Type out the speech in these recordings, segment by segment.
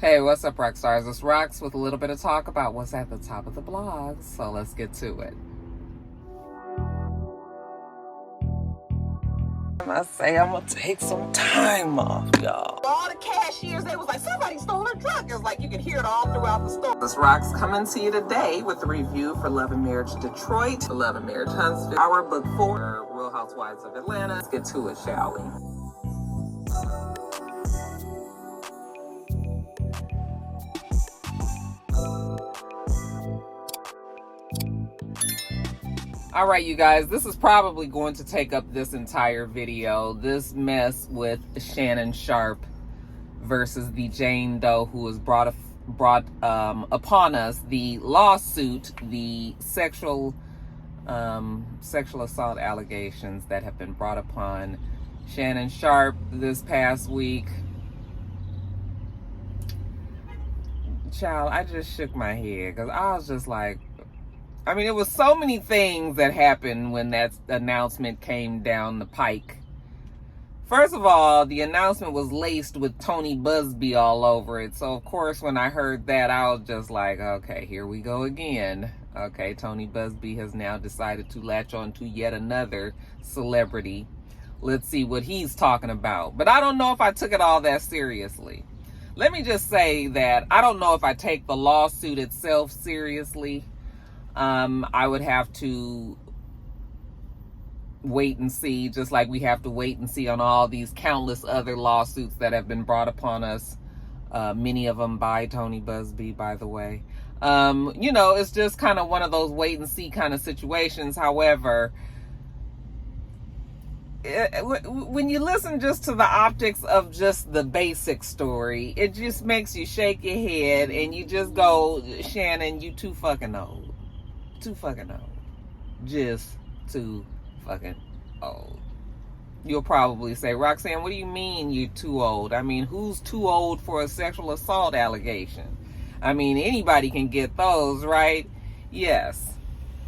Hey, what's up, Roxstars? It's Rox with a little bit of talk about what's at the top of the blogs. So let's get to it. I say I'm gonna take some time off, y'all. All the cashiers, they was like, somebody stole her truck. It was like you could hear it all throughout the store. This Rox coming to you today with a review for Love and Marriage Detroit, Love and Marriage Huntsville, our book 4, Real Housewives of Atlanta. Let's get to it, shall we? All right, you guys, this is probably going to take up this entire video. This mess with Shannon Sharpe versus the Jane Doe who has brought upon us the lawsuit, the sexual assault allegations that have been brought upon Shannon Sharpe this past week. Child, I just shook my head because I was just like, I mean, it was so many things that happened when that announcement came down the pike. First of all, the announcement was laced with Tony Busby all over it. So, of course, when I heard that, I was just like, okay, here we go again. Okay, Tony Busby has now decided to latch on to yet another celebrity. Let's see what he's talking about. But I don't know if I took it all that seriously. Let me just say that I don't know if I take the lawsuit itself seriously. I would have to wait and see, just like we have to wait and see on all these countless other lawsuits that have been brought upon us, many of them by Tony Busby, by the way. You know, it's just kind of one of those wait and see kind of situations. However, when you listen just to the optics of just the basic story, it just makes you shake your head and you just go, Shannon, you too fucking old. Too fucking old. Just too fucking old. You'll probably say, Roxanne, what do you mean you're too old? I mean, who's too old for a sexual assault allegation? I mean, anybody can get those, right? Yes.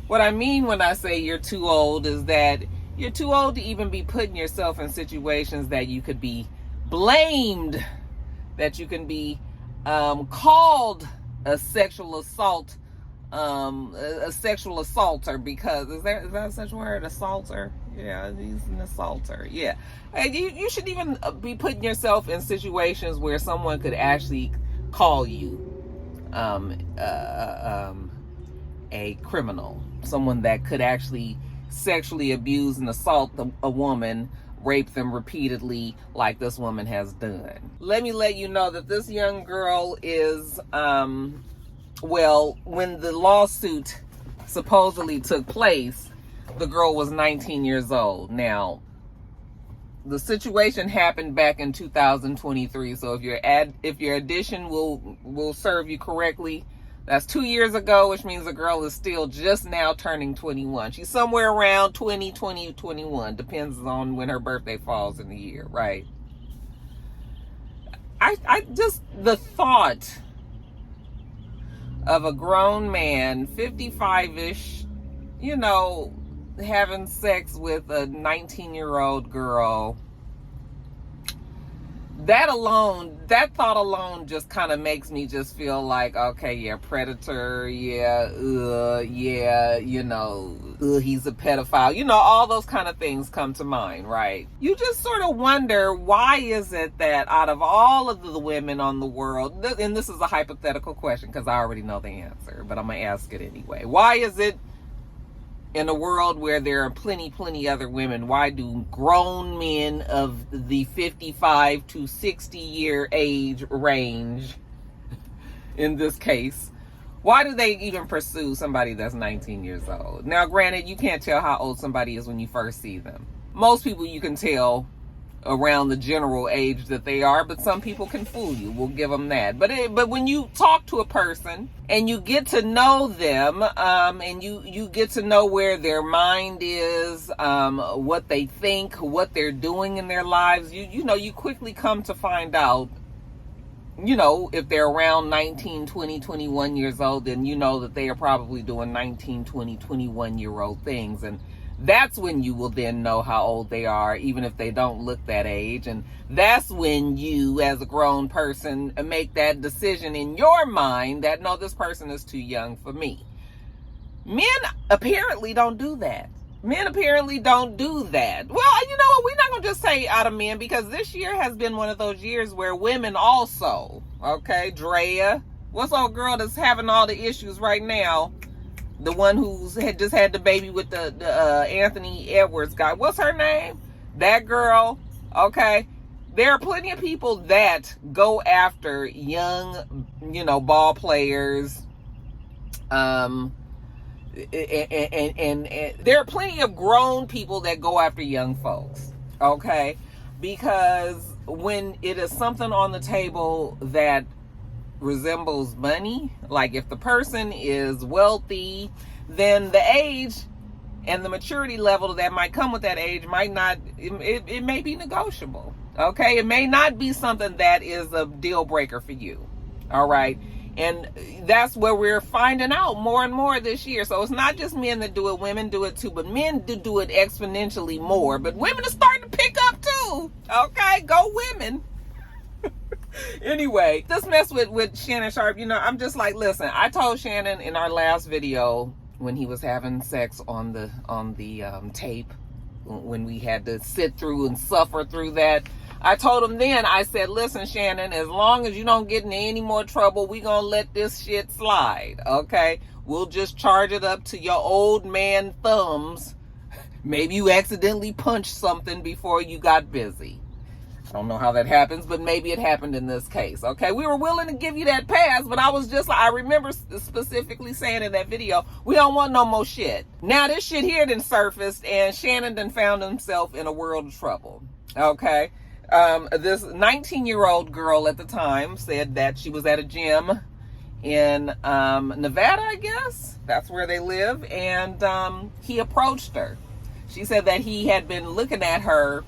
What I mean when I say you're too old is that you're too old to even be putting yourself in situations that you could be blamed, that you can be called a sexual assault, a sexual assaulter, because is that such a word? Assaulter? Yeah, he's an assaulter. Yeah. And you should even be putting yourself in situations where someone could actually call you a criminal, someone that could actually sexually abuse and assault a woman, rape them repeatedly like this woman has done. Let me let you know that this young girl is well, when the lawsuit supposedly took place, the girl was 19 years old. Now, the situation happened back in 2023. So if your addition will serve you correctly, that's 2 years ago, which means the girl is still just now turning 21. She's somewhere around 20, 21. Depends on when her birthday falls in the year, right? I just, the thought of a grown man, 55-ish, you know, having sex with a 19-year-old girl, that thought alone just kind of makes me just feel like, okay, yeah, predator, yeah, you know, he's a pedophile, you know, all those kind of things come to mind, right? You just sort of wonder, why is it that out of all of the women on the world, and this is a hypothetical question because I already know the answer, but I'm gonna ask it anyway. Why is it in a world where there are plenty other women, why do grown men of the 55 to 60 year age range, in this case, why do they even pursue somebody that's 19 years old? Now, granted, you can't tell how old somebody is when you first see them. Most people you can tell around the general age that they are, but some people can fool you. We'll give them that. But when you talk to a person and you get to know them, and you get to know where their mind is, what they think, what they're doing in their lives, you know, you quickly come to find out, you know, if they're around 19, 20, 21 years old, then you know that they are probably doing 19, 20, 21-year-old things. And That's when you will then know how old they are, even if they don't look that age. And that's when you, as a grown person, make that decision in your mind that, no, this person is too young for me. Men apparently don't do that. Men apparently don't do that. Well, you know what? We're not going to just say out of men, because this year has been one of those years where women also, okay, Drea, what's old girl that's having all the issues right now? The one who's just had the baby with the Anthony Edwards guy. What's her name? That girl. Okay. There are plenty of people that go after young, ball players. And there are plenty of grown people that go after young folks. Okay. Because when it is something on the table that resembles money, like if the person is wealthy, then the age and the maturity level that might come with that age might not, it may be negotiable. Okay, it may not be something that is a deal breaker for you. All right, and that's where we're finding out more and more this year. So it's not just men that do it, women do it too, but men do it exponentially more. But women are starting to pick up too. Okay, go women. Anyway, this mess with Shannon Sharpe, I'm just like, listen, I told Shannon in our last video when he was having sex on the tape, when we had to sit through and suffer through that, I told him then, I said, listen, Shannon, as long as you don't get into any more trouble, we gonna let this shit slide, okay? We'll just charge it up to your old man thumbs. Maybe you accidentally punched something before you got busy. I don't know how that happens, but maybe it happened in this case. Okay, we were willing to give you that pass, but I was just like, I remember specifically saying in that video, we don't want no more shit. Now this shit here done surfaced, and Shannon done found himself in a world of trouble. Okay, this 19-year-old girl at the time said that she was at a gym in Nevada, I guess that's where they live, and he approached her. She said that he had been looking at her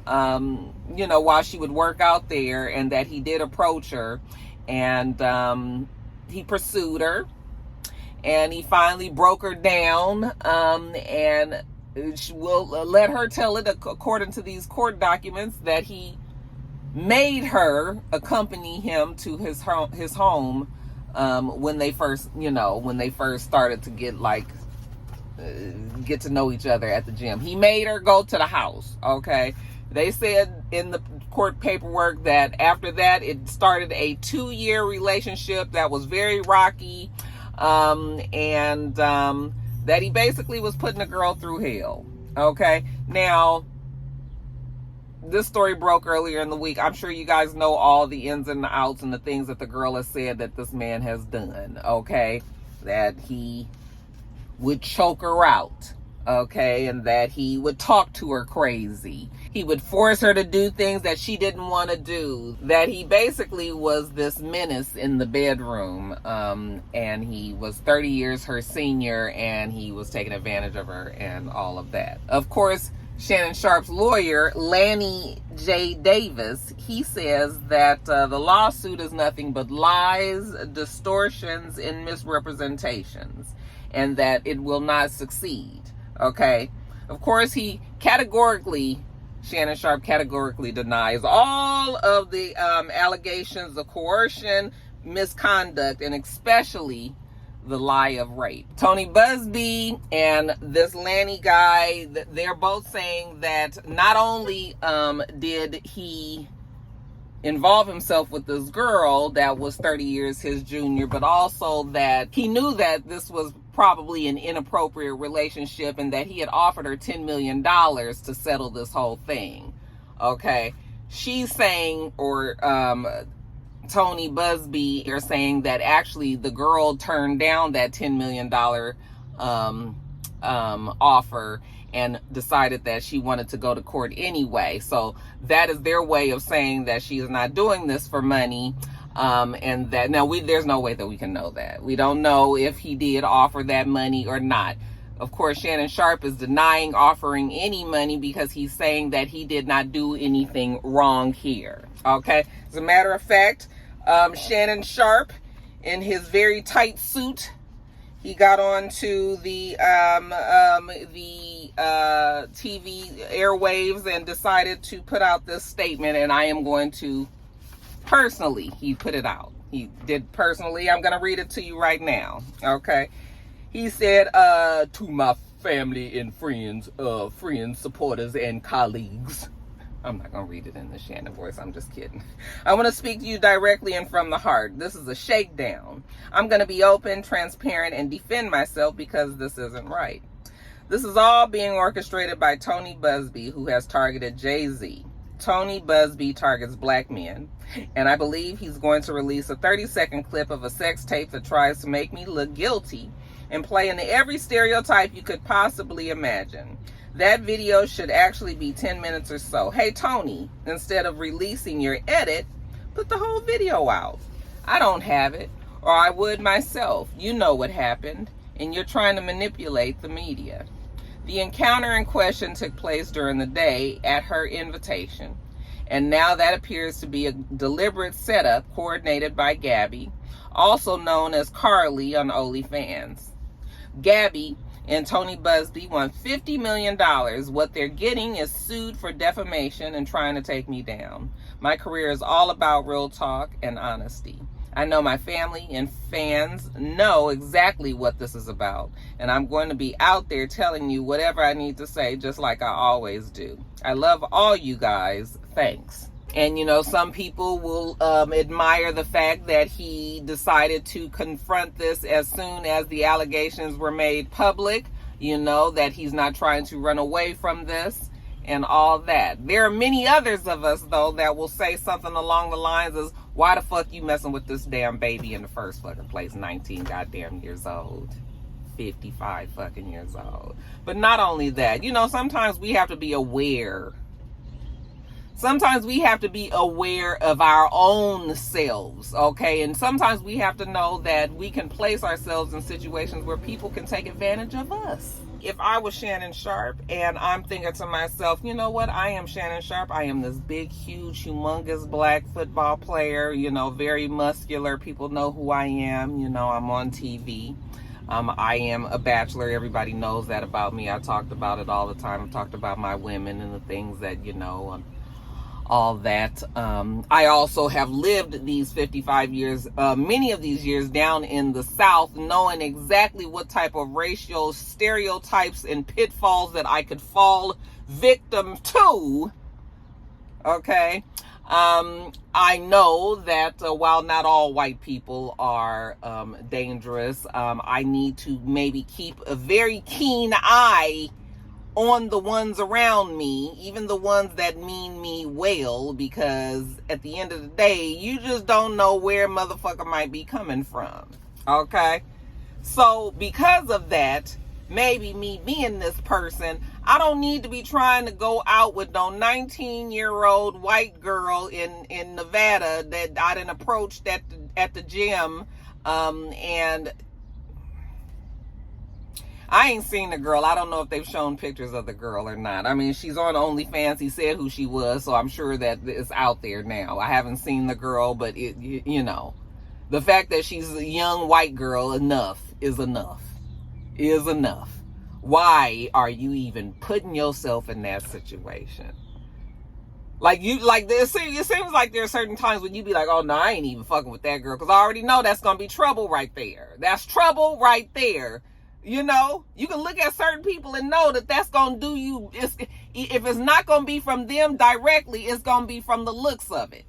while she would work out there, and that he did approach her, and he pursued her, and he finally broke her down, and she will let her tell it, according to these court documents, that he made her accompany him to his home when they first started to get to know each other at the gym. He made her go to the house. Okay, they said in the court paperwork that after that it started a 2-year relationship that was very rocky, and that he basically was putting a girl through hell. Okay, now this story broke earlier in the week. I'm sure you guys know all the ins and the outs and the things that the girl has said that this man has done. Okay, that he would choke her out, okay, and that he would talk to her crazy. He would force her to do things that she didn't want to do, that he basically was this menace in the bedroom, and he was 30 years her senior, and he was taking advantage of her and all of that. Of course, Shannon Sharpe's lawyer, Lanny J. Davis, he says that the lawsuit is nothing but lies, distortions, and misrepresentations, and that it will not succeed. Okay, of course, Shannon Sharpe categorically denies all of the allegations of coercion, misconduct, and especially the lie of rape. Tony Busby and this Lanny guy, they're both saying that not only did he involve himself with this girl that was 30 years his junior, but also that he knew that this was probably an inappropriate relationship, and that he had offered her $10 million to settle this whole thing. Okay, she's saying, or Tony Busby are saying that actually the girl turned down that $10 million offer and decided that she wanted to go to court anyway. So that is their way of saying that she is not doing this for money. And that now there's no way that we can know that. We don't know if he did offer that money or not. Of course, Shannon Sharpe is denying offering any money because he's saying that he did not do anything wrong here. Okay, as a matter of fact, Shannon Sharpe, in his very tight suit, He got on to the TV airwaves and decided to put out this statement, and I am going to personally, he put it out. He did personally. I'm going to read it to you right now. Okay. He said, to my family and friends, supporters, and colleagues. I'm not going to read it in the Shannon voice. I'm just kidding. I want to speak to you directly and from the heart. This is a shakedown. I'm going to be open, transparent, and defend myself because this isn't right. This is all being orchestrated by Tony Busby, who has targeted Jay-Z. Tony Busby targets black men, and I believe he's going to release a 30-second clip of a sex tape that tries to make me look guilty and play into every stereotype you could possibly imagine. That video should actually be 10 minutes or so. Hey, Tony, instead of releasing your edit, put the whole video out. I don't have it, or I would myself. You know what happened, and you're trying to manipulate the media. The encounter in question took place during the day at her invitation, and now that appears to be a deliberate setup coordinated by Gabby, also known as Carly on OnlyFans. Gabby and Tony Busby want $50 million. What they're getting is sued for defamation and trying to take me down. My career is all about real talk and honesty. I know my family and fans know exactly what this is about, and I'm going to be out there telling you whatever I need to say, just like I always do. I love all you guys. Thanks. And, you know, some people will admire the fact that he decided to confront this as soon as the allegations were made public, you know, that he's not trying to run away from this and all that. There are many others of us, though, that will say something along the lines of, why the fuck you messing with this damn baby in the first fucking place? 19 goddamn years old. 55 fucking years old. But not only that, you know, sometimes we have to be aware. Sometimes we have to be aware of our own selves, okay? And sometimes we have to know that we can place ourselves in situations where people can take advantage of us. If I was Shannon Sharpe and I'm thinking to myself, you know what? I am Shannon Sharpe. I am this big, huge, humongous black football player, you know, very muscular. People know who I am. You know, I'm on TV. I am a bachelor. Everybody knows that about me. I talked about it all the time. I talked about my women and the things that, you know, all that. I also have lived these 55 years, many of these years down in the South, knowing exactly what type of racial stereotypes and pitfalls that I could fall victim to. Okay. I know that while not all white people are dangerous, I need to maybe keep a very keen eye on the ones around me, even the ones that mean me well, because at the end of the day, you just don't know where motherfucker might be coming from. Okay? So because of that, maybe me being this person, I don't need to be trying to go out with no 19-year-old white girl in Nevada that I done approached at the gym, and I ain't seen the girl. I don't know if they've shown pictures of the girl or not. I mean, she's on OnlyFans. He said who she was, so I'm sure that it's out there now. I haven't seen the girl, but you know, the fact that she's a young white girl, is enough. Why are you even putting yourself in that situation? It seems like there are certain times when you be like, oh no, I ain't even fucking with that girl, because I already know that's gonna be trouble right there. That's trouble right there. You know, you can look at certain people and know that that's going to do you. If it's not going to be from them directly, it's going to be from the looks of it.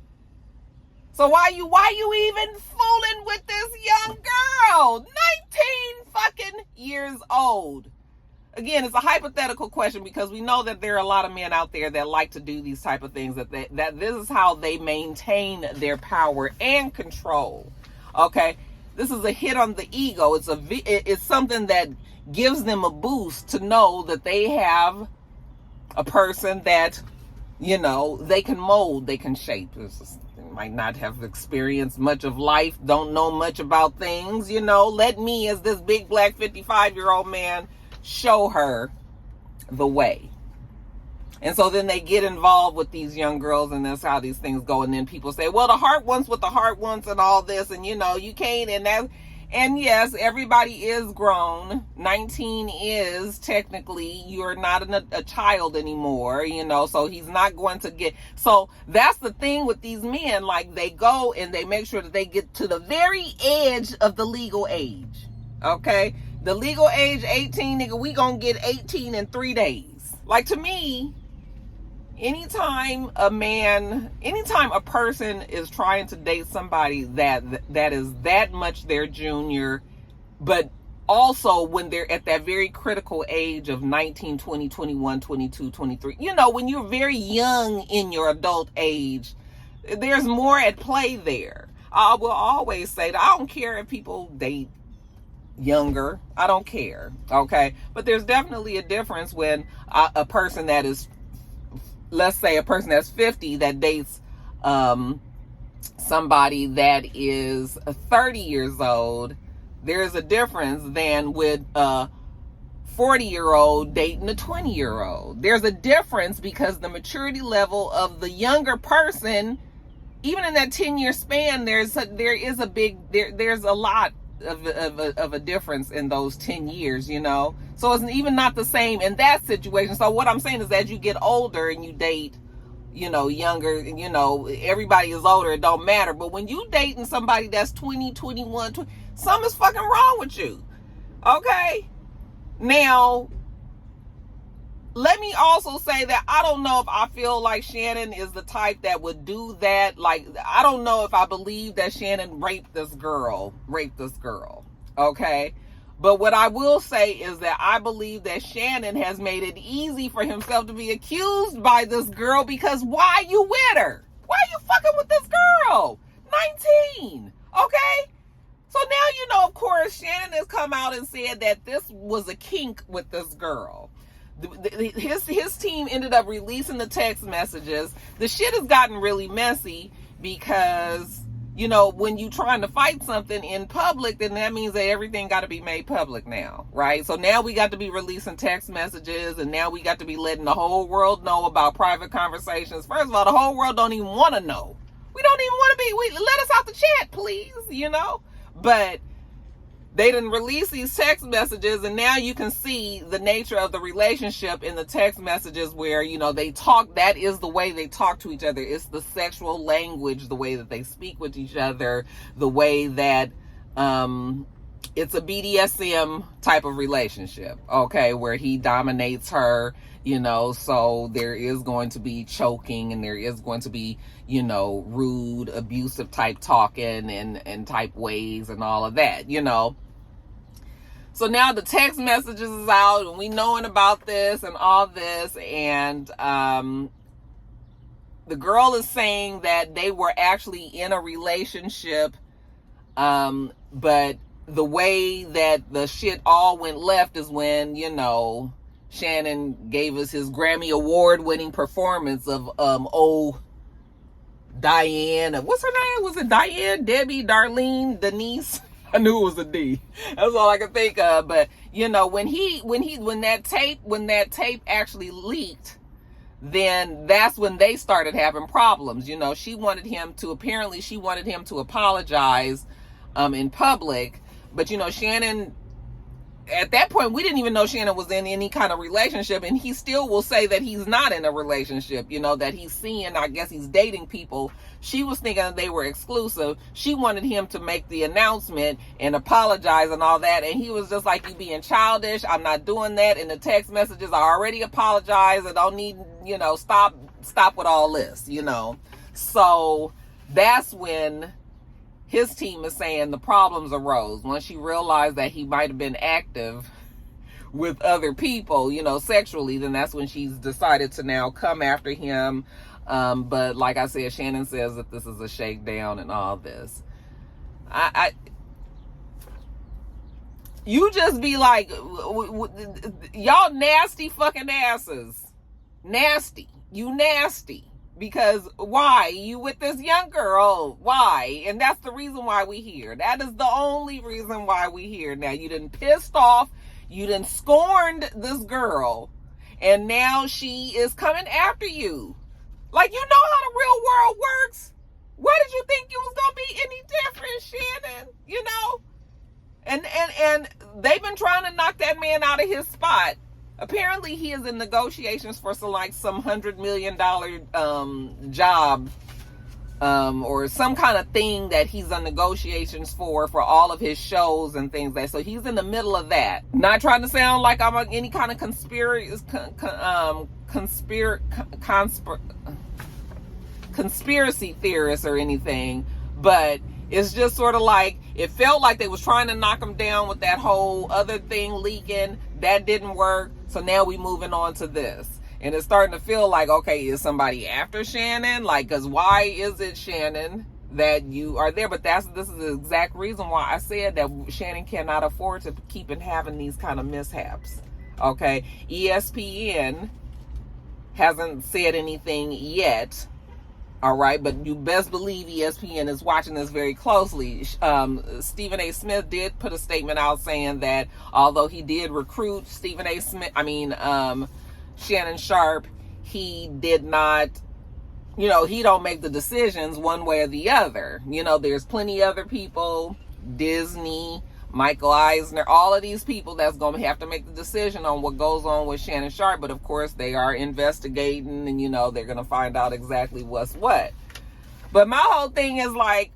So why you even fooling with this young girl? 19 fucking years old. Again, it's a hypothetical question because we know that there are a lot of men out there that like to do these type of things, that this is how they maintain their power and control. Okay? This is a hit on the ego. It's something that gives them a boost to know that they have a person that, you know, they can mold, they can shape. They might not have experienced much of life, don't know much about things, you know. Let me, as this big black 55-year-old man, show her the way. And so then they get involved with these young girls, and that's how these things go. And then people say, well, the heart wants what the heart wants and all this, and you know, you can't, And yes, everybody is grown. 19 is technically, you're not a child anymore, you know, so he's not going to get, so that's the thing with these men, like they go and they make sure that they get to the very edge of the legal age, okay? The legal age, 18, nigga, we gonna get 18 in 3 days. Like, to me, anytime a person is trying to date somebody that is that much their junior, but also when they're at that very critical age of 19, 20, 21, 22, 23, you know, when you're very young in your adult age, there's more at play there. I will always say that I don't care if people date younger. I don't care, okay? But there's definitely a difference when a person that is, let's say a person that's 50 that dates somebody that is 30 years old. There's a difference than with a 40-year-old dating a 20-year-old. There's a difference because the maturity level of the younger person, even in that 10-year span, there's a lot of a difference in those 10 years, you know? So it's even not the same in that situation. So what I'm saying is, as you get older and you date, you know, younger, you know, everybody is older, it don't matter. But when you dating somebody that's 20, 21, 20, something's fucking wrong with you, okay? Now, let me also say that I don't know if I feel like Shannon is the type that would do that. Like, I don't know if I believe that Shannon raped this girl, okay? But what I will say is that I believe that Shannon has made it easy for himself to be accused by this girl, because why you with her? Why you fucking with this girl? 19, okay? So now, you know, of course, Shannon has come out and said that this was a kink with this girl. His team ended up releasing the text messages. The shit has gotten really messy because, you know, when you trying to fight something in public, then that means that everything got to be made public now, right? So now we got to be releasing text messages, and now we got to be letting the whole world know about private conversations. First of all, the whole world don't even want to know. We don't even want to be, let us out the chat, please, you know? But they didn't release these text messages, and now you can see the nature of the relationship in the text messages where, you know, they talk. That is the way they talk to each other. It's the sexual language, the way that they speak with each other, the way that it's a BDSM type of relationship, okay, where he dominates her, you know, so there is going to be choking, and there is going to be, you know, rude, abusive type talking and type ways and all of that, you know. So now the text messages is out, and we knowing about this and all this, and the girl is saying that they were actually in a relationship, but the way that the shit all went left is when, you know, Shannon gave us his Grammy award-winning performance of Diane. What's her name? Was it Diane, Debbie, Darlene, Denise? I knew it was a D. That's all I could think of. But, you know, when that tape actually leaked, then that's when they started having problems. You know, she wanted him to apologize in public. But, you know, Shannon, at that point, we didn't even know Shannon was in any kind of relationship, and he still will say that he's not in a relationship, you know, that he's seeing, I guess he's dating people. She was thinking that they were exclusive. She wanted him to make the announcement and apologize and all that, and he was just like, you being childish, I'm not doing that. In the text messages, I already apologized, I don't need, you know, stop with all this, you know. So that's when his team is saying the problems arose once she realized that he might have been active with other people, you know, sexually. Then that's when she's decided to now come after him. But like I said, Shannon says that this is a shakedown and all this. You just be like, y'all nasty fucking asses. Nasty. You nasty. Because why? You with this young girl. Why? And that's the reason why we here. That is the only reason why we here. Now, you done pissed off. You done scorned this girl. And now she is coming after you. Like, you know how the real world works. What did you think you was going to be any different, Shannon? You know? and they've been trying to knock that man out of his spot. Apparently he is in negotiations for some $100 million job, or some kind of thing that he's on negotiations for all of his shows and things so he's in the middle of that. Not trying to sound like I'm any kind of conspiracy theorist or anything, but it's just sort of like, it felt like they was trying to knock him down with that whole other thing leaking. That didn't work. So now we moving on to this. And it's starting to feel like, okay, is somebody after Shannon? Like, because why is it, Shannon, that you are there? But this is the exact reason why I said that Shannon cannot afford to keep having these kind of mishaps. Okay? ESPN hasn't said anything yet. All right, but you best believe ESPN is watching this very closely. Stephen A. Smith did put a statement out saying that although he did recruit Shannon Sharpe, he did not, he don't make the decisions one way or the other. There's plenty other people, Disney, Michael Eisner, all of these people that's going to have to make the decision on what goes on with Shannon Sharpe. But of course they are investigating, and they're going to find out exactly what's what. But my whole thing is like,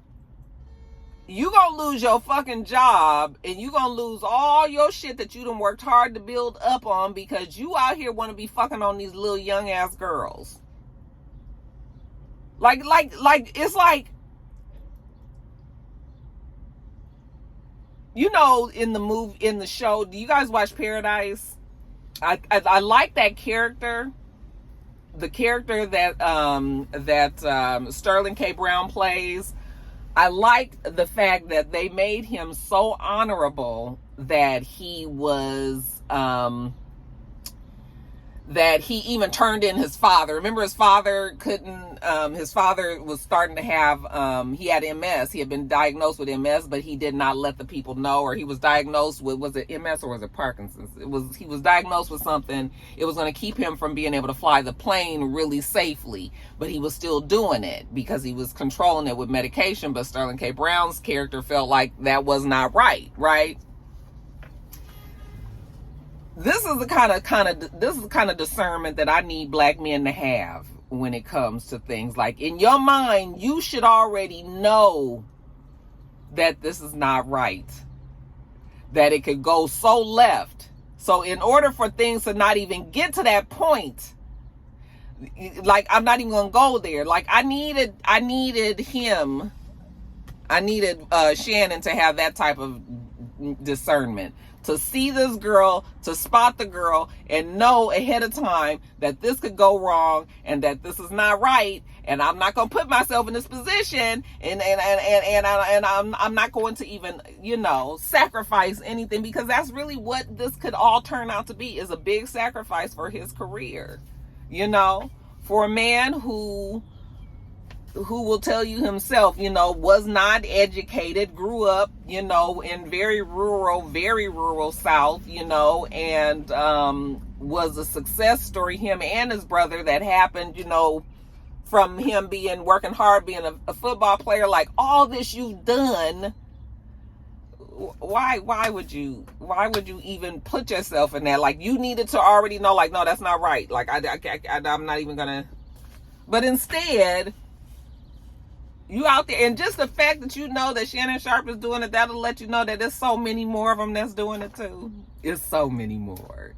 you going to lose your fucking job, and you going to lose all your shit that you done worked hard to build up on because you out here want to be fucking on these little young ass girls. Like, it's like, in the show, do you guys watch Paradise? I like that character. The character that Sterling K. Brown plays. I liked the fact that they made him so honorable that he was that he even turned in his father. Remember, his father his father was starting to have, he had MS. He had been diagnosed with MS, but he did not let the people know, or he was diagnosed with, was it MS or was it Parkinson's? He was diagnosed with something. It was going to keep him from being able to fly the plane really safely, but he was still doing it because he was controlling it with medication. But Sterling K. Brown's character felt like that was not right? This is the kind of discernment that I need black men to have when it comes to things. Like, in your mind, you should already know that this is not right, that it could go so left. So in order for things to not even get to that point, like, I'm not even gonna go there. Like, I needed Shannon to have that type of discernment, to see this girl, to spot the girl, and know ahead of time that this could go wrong and that this is not right, and I'm not going to put myself in this position, and I'm not going to even, sacrifice anything, because that's really what this could all turn out to be, is a big sacrifice for his career. For a man who will tell you himself, was not educated, grew up, in very rural South, and was a success story, him and his brother, that happened, from him working hard, being a football player. Like, all this you've done, why would you even put yourself in that? Like, you needed to already know, like, no, that's not right. Like, I'm not even gonna, but instead, you out there, and just the fact that that Shannon Sharpe is doing it, that'll let you know that there's so many more of them that's doing it too. It's so many more.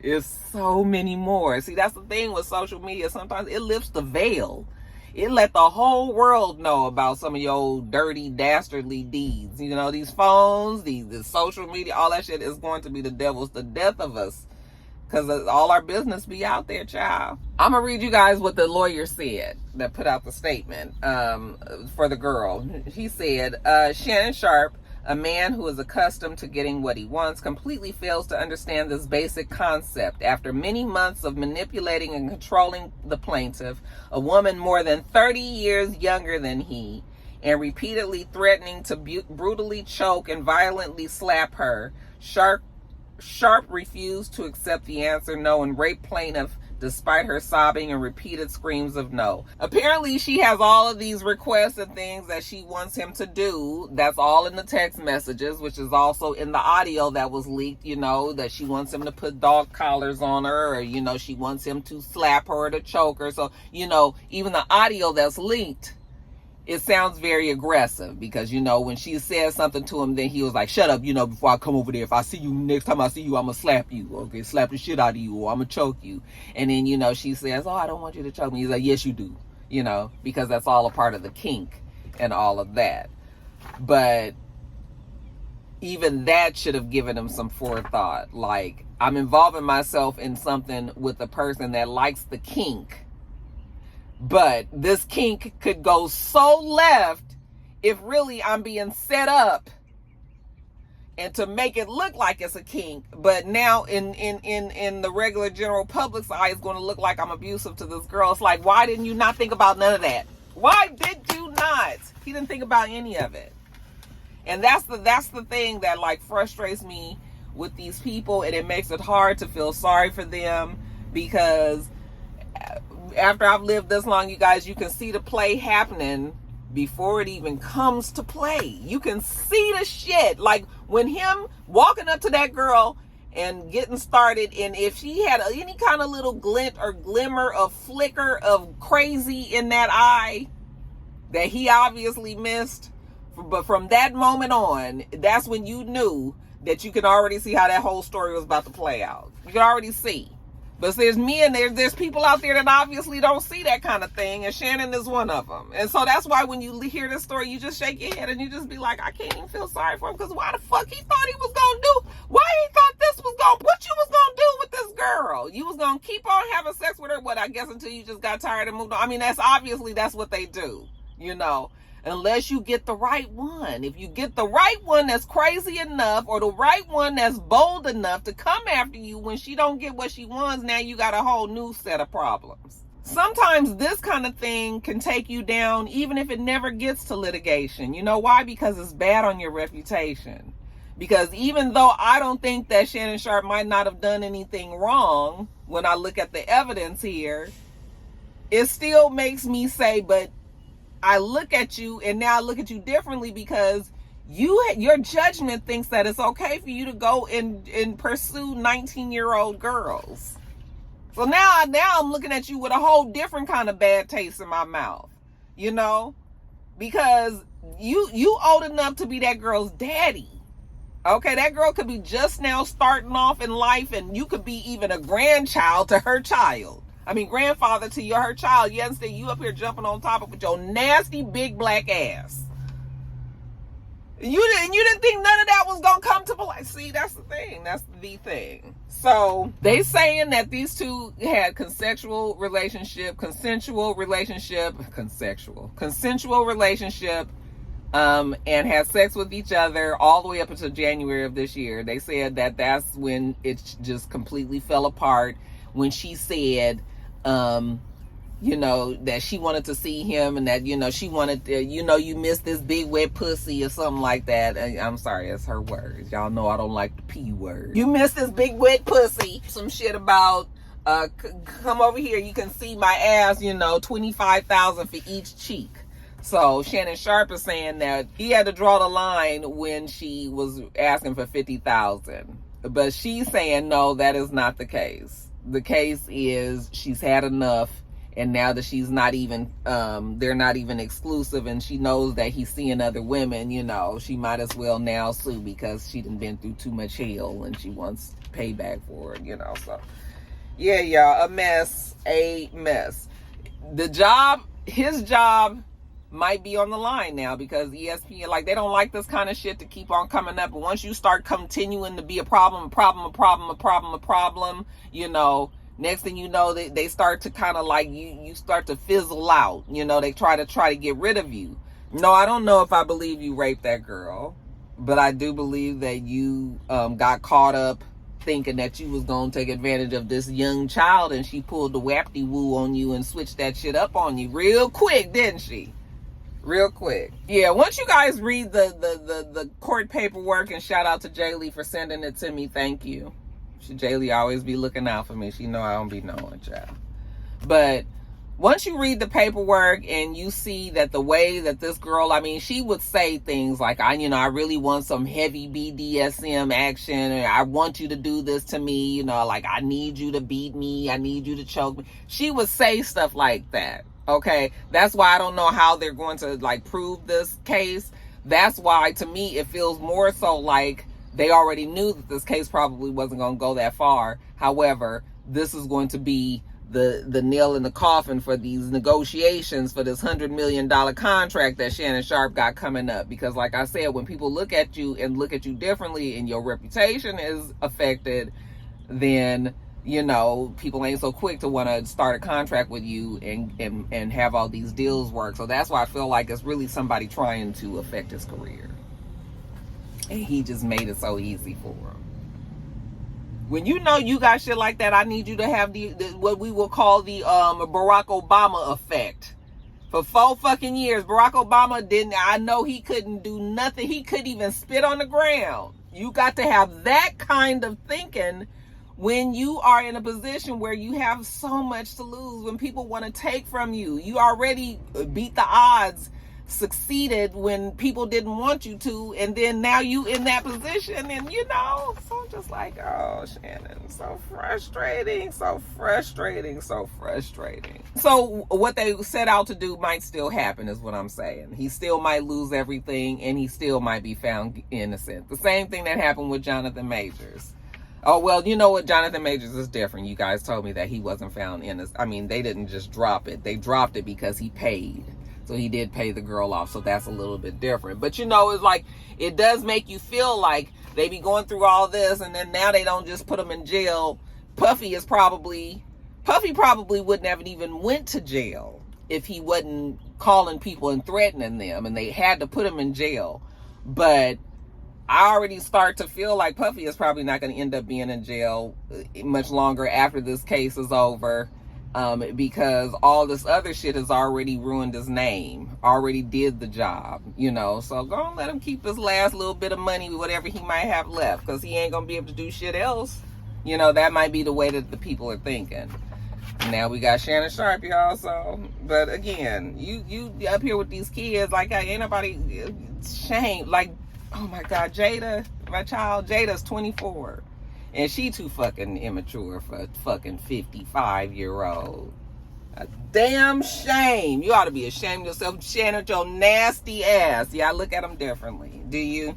See, that's the thing with social media. Sometimes it lifts the veil. It let the whole world know about some of your dirty, dastardly deeds. These phones, this social media, all that shit is going to be the death of us. Because all our business be out there, child. I'm going to read you guys what the lawyer said that put out the statement for the girl. He said, Shannon Sharpe, a man who is accustomed to getting what he wants, completely fails to understand this basic concept. After many months of manipulating and controlling the plaintiff, a woman more than 30 years younger than he, and repeatedly threatening to brutally choke and violently slap her, Sharpe refused to accept the answer no and raped plaintiff despite her sobbing and repeated screams of no. Apparently, she has all of these requests and things that she wants him to do. That's all in the text messages, which is also in the audio that was leaked, you know, that she wants him to put dog collars on her, or, you know, she wants him to slap her or to choke her. So, you know, even the audio that's leaked, it sounds very aggressive because, you know, when she says something to him, then he was like, shut up, you know, before I come over there. If I see you, next time I see you, I'm going to slap you. Okay, slap the shit out of you, or I'm going to choke you. And then, you know, she says, oh, I don't want you to choke me. He's like, yes, you do, you know, because that's all a part of the kink and all of that. But even that should have given him some forethought. Like, I'm involving myself in something with a person that likes the kink. But this kink could go so left if really I'm being set up and to make it look like it's a kink. But now in the regular general public's eye, it's going to look like I'm abusive to this girl. It's like, why didn't you not think about none of that? Why did you not? He didn't think about any of it. And that's the thing that like frustrates me with these people, and it makes it hard to feel sorry for them, because after I've lived this long, you guys, you can see the play happening before it even comes to play. You can see the shit. Like when him walking up to that girl and getting started, and if she had any kind of little glint or glimmer of flicker of crazy in that eye that he obviously missed, but from that moment on, that's when you knew that you could already see how that whole story was about to play out. You could already see. But there's me and there's people out there that obviously don't see that kind of thing, and Shannon is one of them. And so that's why when you hear this story, you just shake your head and you just be like, I can't even feel sorry for him, because why the fuck he thought he was gonna do? Why he thought this was gonna, what you was gonna do with this girl? You was gonna keep on having sex with her, what, I guess until you just got tired and moved on. I mean, that's what they do, you know. Unless you get the right one. If you get the right one that's crazy enough, or the right one that's bold enough to come after you when she don't get what she wants, now you got a whole new set of problems. Sometimes this kind of thing can take you down even if it never gets to litigation. You know why? Because it's bad on your reputation. Because even though I don't think that Shannon Sharpe might not have done anything wrong, when I look at the evidence here, it still makes me say, but I look at you, and now I look at you differently, because your judgment thinks that it's okay for you to go and pursue 19-year-old girls. So now I'm looking at you with a whole different kind of bad taste in my mouth, you know, because you old enough to be that girl's daddy. Okay, that girl could be just now starting off in life, and you could be even a grandchild to her child. I mean, grandfather to her child. You understand? You up here jumping on top of it with your nasty big black ass. You didn't think none of that was gonna come to play. See, that's the thing. That's the thing. So they saying that these two had consensual relationship, and had sex with each other all the way up until January of this year. They said that that's when it just completely fell apart, when she said, you know, that she wanted to see him, and that, you know, she wanted to, you know, you missed this big wet pussy or something like that. I'm sorry, that's her words. Y'all know I don't like the P word. You missed this big wet pussy. Some shit about, come over here, you can see my ass, you know, $25,000 for each cheek. So Shannon Sharpe is saying that he had to draw the line when she was asking for $50,000. But she's saying, no, that is not the case. The case is she's had enough, and now that she's not even, they're not even exclusive, and she knows that he's seeing other women, you know, she might as well now sue, because she done been through too much hell, and she wants payback for it, you know. So, yeah, y'all, a mess. His job might be on the line now, because ESPN, like, they don't like this kind of shit to keep on coming up. But once you start continuing to be a problem, you know, next thing you know, they start to kind of like, you start to fizzle out. You know, they try to get rid of you. No, I don't know if I believe you raped that girl, but I do believe that you got caught up thinking that you was gonna take advantage of this young child, and she pulled the wapty woo on you and switched that shit up on you real quick, didn't she? Real quick. Yeah, once you guys read the court paperwork, and shout out to Jay Lee for sending it to me, thank you. Jaylee always be looking out for me. She know I don't be knowing, child. But once you read the paperwork and you see that the way that this girl, I mean, she would say things like, I really want some heavy BDSM action, or I want you to do this to me, like I need you to beat me, I need you to choke me. She would say stuff like that. Okay, that's why I don't know how they're going to like prove this case. That's why, to me, it feels more so like they already knew that this case probably wasn't going to go that far. However, this is going to be the nail in the coffin for these negotiations for this $100 million contract that Shannon Sharpe got coming up. Because like I said, when people look at you and look at you differently and your reputation is affected, then people ain't so quick to want to start a contract with you and have all these deals work. So that's why I feel like it's really somebody trying to affect his career. And he just made it so easy for him. When you got shit like that, I need you to have the what we will call the Barack Obama effect. For 4 fucking years, Barack Obama I know he couldn't do nothing. He couldn't even spit on the ground. You got to have that kind of thinking when you are in a position where you have so much to lose, when people want to take from you. You already beat the odds, succeeded when people didn't want you to, and then now you in that position, and so I'm just like, oh, Shannon, so frustrating. So what they set out to do might still happen, is what I'm saying. He still might lose everything, and he still might be found innocent. The same thing that happened with Jonathan Majors. Oh, well, you know what? Jonathan Majors is different. You guys told me that he wasn't found innocent. I mean, they didn't just drop it. They dropped it because he paid. So he did pay the girl off. So that's a little bit different. But, it's like, it does make you feel like they be going through all this, and then now they don't just put him in jail. Puffy probably wouldn't have even went to jail if he wasn't calling people and threatening them, and they had to put him in jail. But I already start to feel like Puffy is probably not going to end up being in jail much longer after this case is over, because all this other shit has already ruined his name, already did the job, So go and let him keep his last little bit of money, whatever he might have left, because he ain't going to be able to do shit else. That might be the way that the people are thinking. Now we got Shannon Sharpe, y'all. So, but again, you up here with these kids, like, ain't nobody shame, like, oh my God, Jada, my child, Jada's 24. And she too fucking immature for a fucking 55-year-old. A damn shame. You ought to be ashamed of yourself, Shannon, your nasty ass. Yeah, I look at them differently. Do you?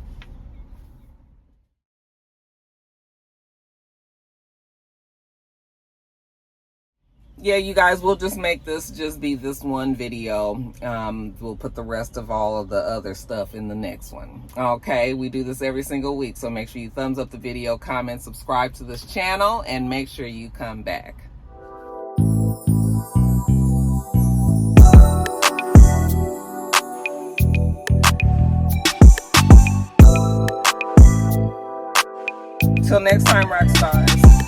Yeah, you guys, we'll just make this just be this one video. We'll put the rest of all of the other stuff in the next one. Okay, we do this every single week, so make sure you thumbs up the video, comment, subscribe to this channel, and make sure you come back. Till next time, Roxstars.